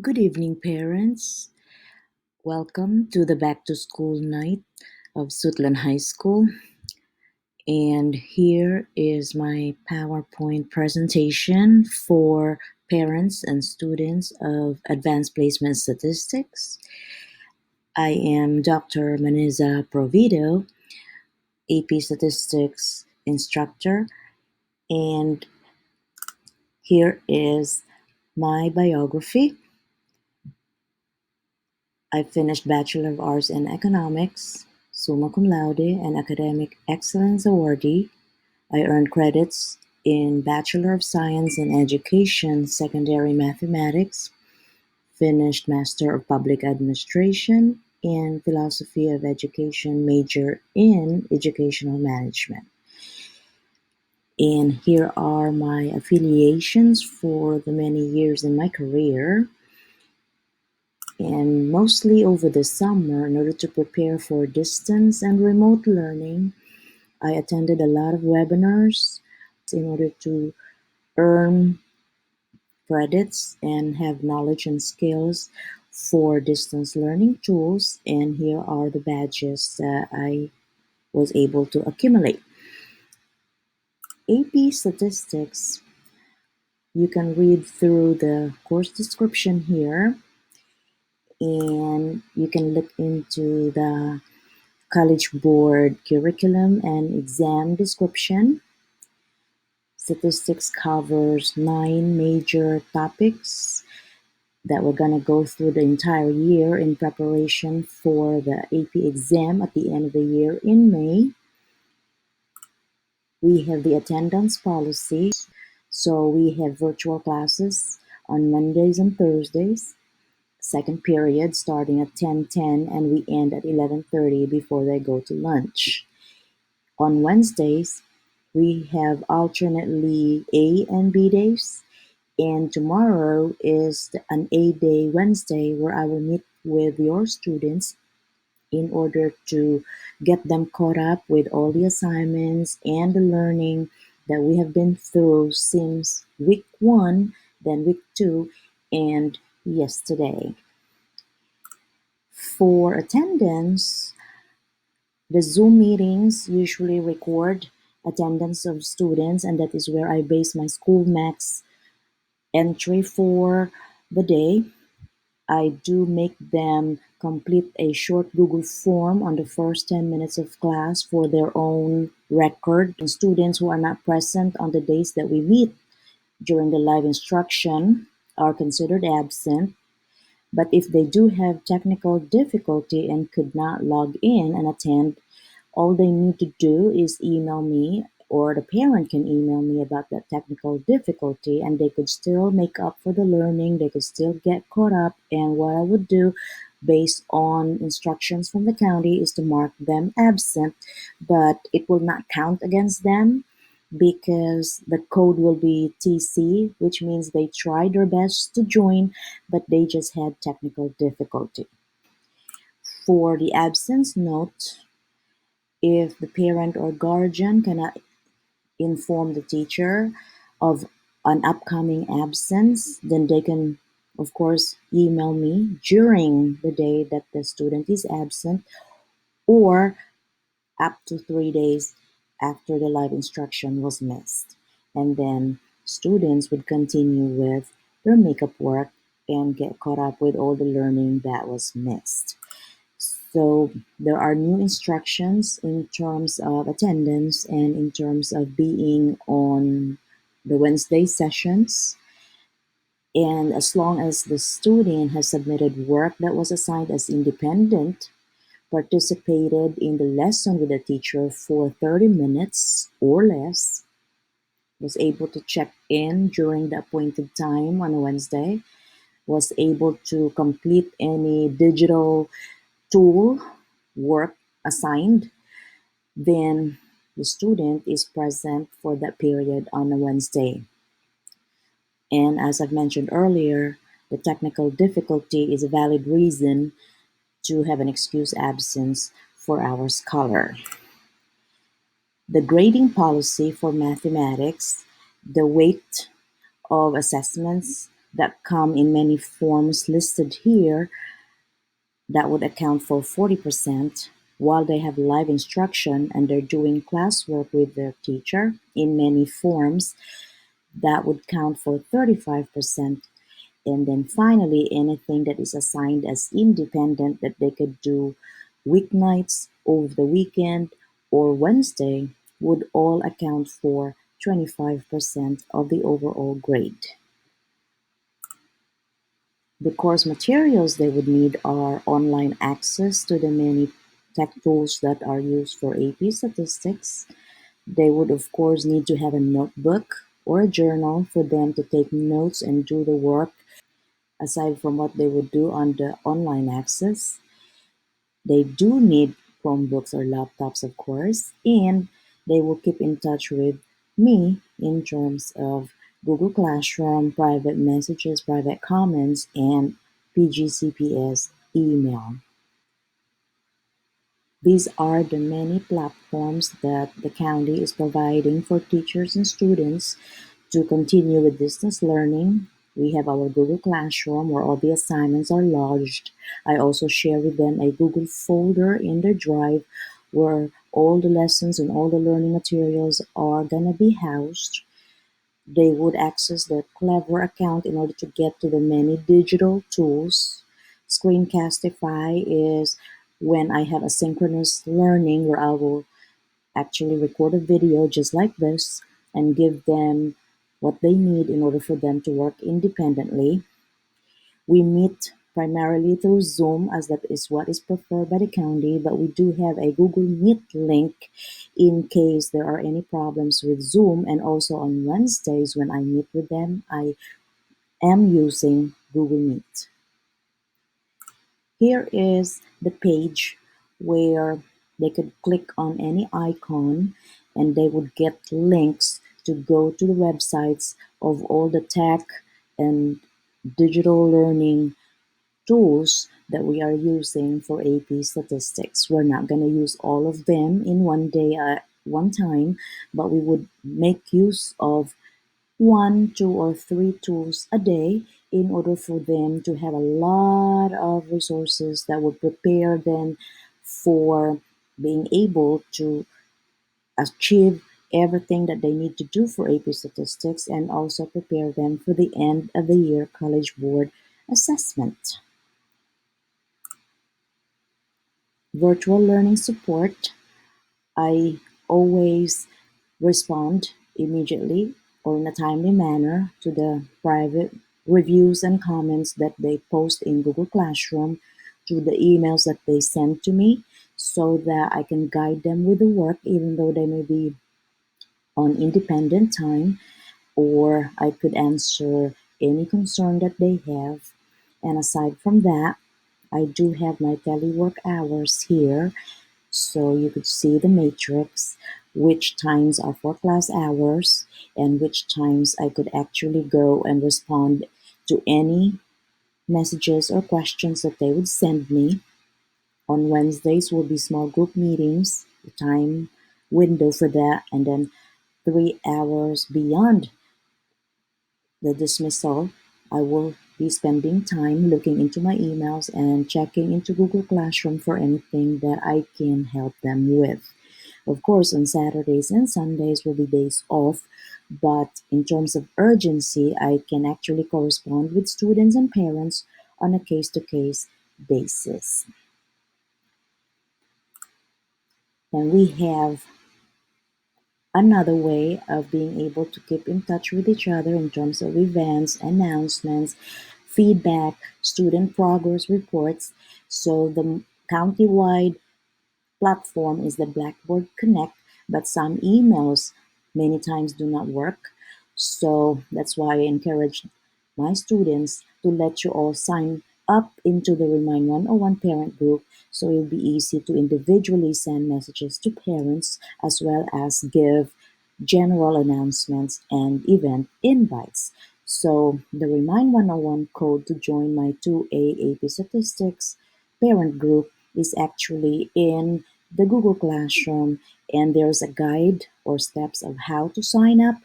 Good evening, parents. Welcome to the back to school night of Suitland High School. And here is my PowerPoint presentation for parents and students of Advanced Placement Statistics. I am Dr. Maneza Provido, AP Statistics instructor, and here is my biography. I finished Bachelor of Arts in Economics, summa cum laude, and Academic Excellence Awardee. I earned credits in Bachelor of Science in Education, Secondary Mathematics, finished Master of Public Administration, and Philosophy of Education major in Educational Management. And here are my affiliations for the many years in my career. And mostly over the summer, in order to prepare for distance and remote learning, I attended a lot of webinars in order to earn credits and have knowledge and skills for distance learning tools. And here are the badges that I was able to accumulate. AP Statistics, you can read through the course description here, and you can look into the College Board curriculum and exam description. Statistics covers 9 major topics that we're going to go through the entire year in preparation for the AP exam at the end of the year in May. We have the attendance policy. So we have virtual classes on Mondays and Thursdays, second period starting at 10:10, and we end at 11:30 before they go to lunch. On Wednesdays, we have alternately A and B days, and tomorrow is an A day Wednesday where I will meet with your students in order to get them caught up with all the assignments and the learning that we have been through since week 1, then week 2, and yesterday. For attendance, the Zoom meetings usually record attendance of students, and that is where I base my school max entry for the day. I do make them complete a short Google form on the first 10 minutes of class for their own record. And students who are not present on the days that we meet during the live instruction are considered absent. But if they do have technical difficulty and could not log in and attend, all they need to do is email me, or the parent can email me about that technical difficulty, and they could still make up for the learning, they could still get caught up. And what I would do based on instructions from the county is to mark them absent, but it will not count against them because the code will be TC, which means they tried their best to join, but they just had technical difficulty. For the absence note, if the parent or guardian cannot inform the teacher of an upcoming absence, then they can, of course, email me during the day that the student is absent, or up to 3 days after the live instruction was missed. And then students would continue with their makeup work and get caught up with all the learning that was missed. So there are new instructions in terms of attendance and in terms of being on the Wednesday sessions. And as long as the student has submitted work that was assigned as independent, participated in the lesson with the teacher for 30 minutes or less, was able to check in during the appointed time on a Wednesday, was able to complete any digital tool work assigned, then the student is present for that period on a Wednesday. And as I've mentioned earlier, the technical difficulty is a valid reason to have an excused absence for our scholar. The grading policy for mathematics, the weight of assessments that come in many forms listed here that would account for 40%, while they have live instruction and they're doing classwork with their teacher in many forms, that would count for 35%. And then finally, anything that is assigned as independent that they could do weeknights, over the weekend, or Wednesday would all account for 25% of the overall grade. The course materials they would need are online access to the many tech tools that are used for AP statistics. They would, of course, need to have a notebook or a journal for them to take notes and do the work aside from what they would do on the online access. They do need Chromebooks or laptops, of course, and they will keep in touch with me in terms of Google Classroom, private messages, private comments, and PGCPS email. These are the many platforms that the county is providing for teachers and students to continue with distance learning. We have our Google Classroom where all the assignments are lodged. I also share with them a Google folder in their drive where all the lessons and all the learning materials are going to be housed. They would access their Clever account in order to get to the many digital tools. Screencastify is when I have asynchronous learning where I will actually record a video just like this and give them what they need in order for them to work independently. We meet primarily through Zoom as that is what is preferred by the county, but we do have a Google Meet link in case there are any problems with Zoom. And also on Wednesdays when I meet with them, I am using Google Meet. Here is the page where they could click on any icon and they would get links to go to the websites of all the tech and digital learning tools that we are using for AP statistics. We're not going to use all of them in one day at one time, but we would make use of one, two, or three tools a day in order for them to have a lot of resources that would prepare them for being able to achieve everything that they need to do for AP statistics and also prepare them for the end of the year College Board assessment. Virtual learning support, I always respond immediately or in a timely manner to the private reviews and comments that they post in Google Classroom, to the emails that they send to me, so that I can guide them with the work even though they may be on independent time, or I could answer any concern that they have. And aside from that, I do have my telework hours here, so you could see the matrix, which times are for class hours and which times I could actually go and respond to any messages or questions that they would send me. On Wednesdays will be small group meetings, the time window for that, and then 3 hours beyond the dismissal, I will be spending time looking into my emails and checking into Google Classroom for anything that I can help them with. Of course, on Saturdays and Sundays will be days off, but in terms of urgency, I can actually correspond with students and parents on a case to case basis. And we have another way of being able to keep in touch with each other in terms of events, announcements, feedback, student progress reports. So the countywide platform is the Blackboard Connect, but some emails many times do not work. So that's why I encourage my students to let you all sign up into the Remind 101 parent group so it'll be easy to individually send messages to parents as well as give general announcements and event invites. So the Remind 101 code to join my 2A AP Statistics parent group is actually in the Google Classroom, and there's a guide or steps of how to sign up,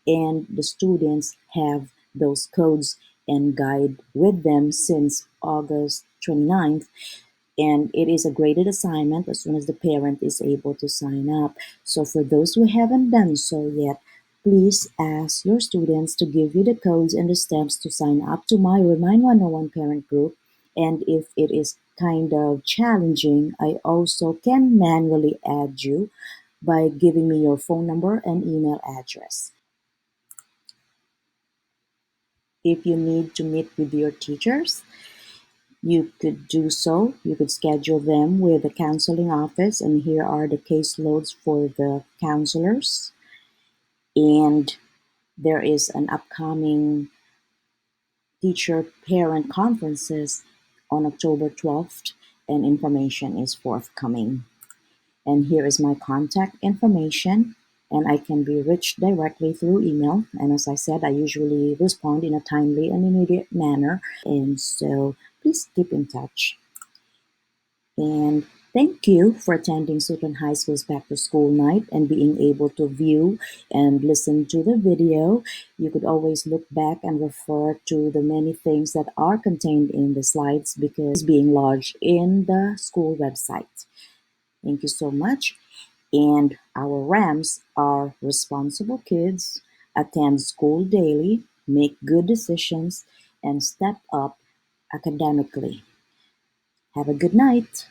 and the students have those codes and guide with them since August 29th, and it is a graded assignment as soon as the parent is able to sign up. So for those who haven't done so yet, please ask your students to give you the codes and the steps to sign up to my Remind 101 parent group. And if it is kind of challenging, I also can manually add you by giving me your phone number and email address. If you need to meet with your teachers, you could do so. You could schedule them with the counseling office, and here are the caseloads for the counselors. And there is an upcoming teacher parent conferences on October 12th, and information is forthcoming. And here is my contact information, and I can be reached directly through email. And as I said, I usually respond in a timely and immediate manner. And so please keep in touch. And thank you for attending Suitland High School's Back to School Night and being able to view and listen to the video. You could always look back and refer to the many things that are contained in the slides because being lodged in the school website. Thank you so much. And our RAMs are responsible kids, attend school daily, make good decisions, and step up academically. Have a good night.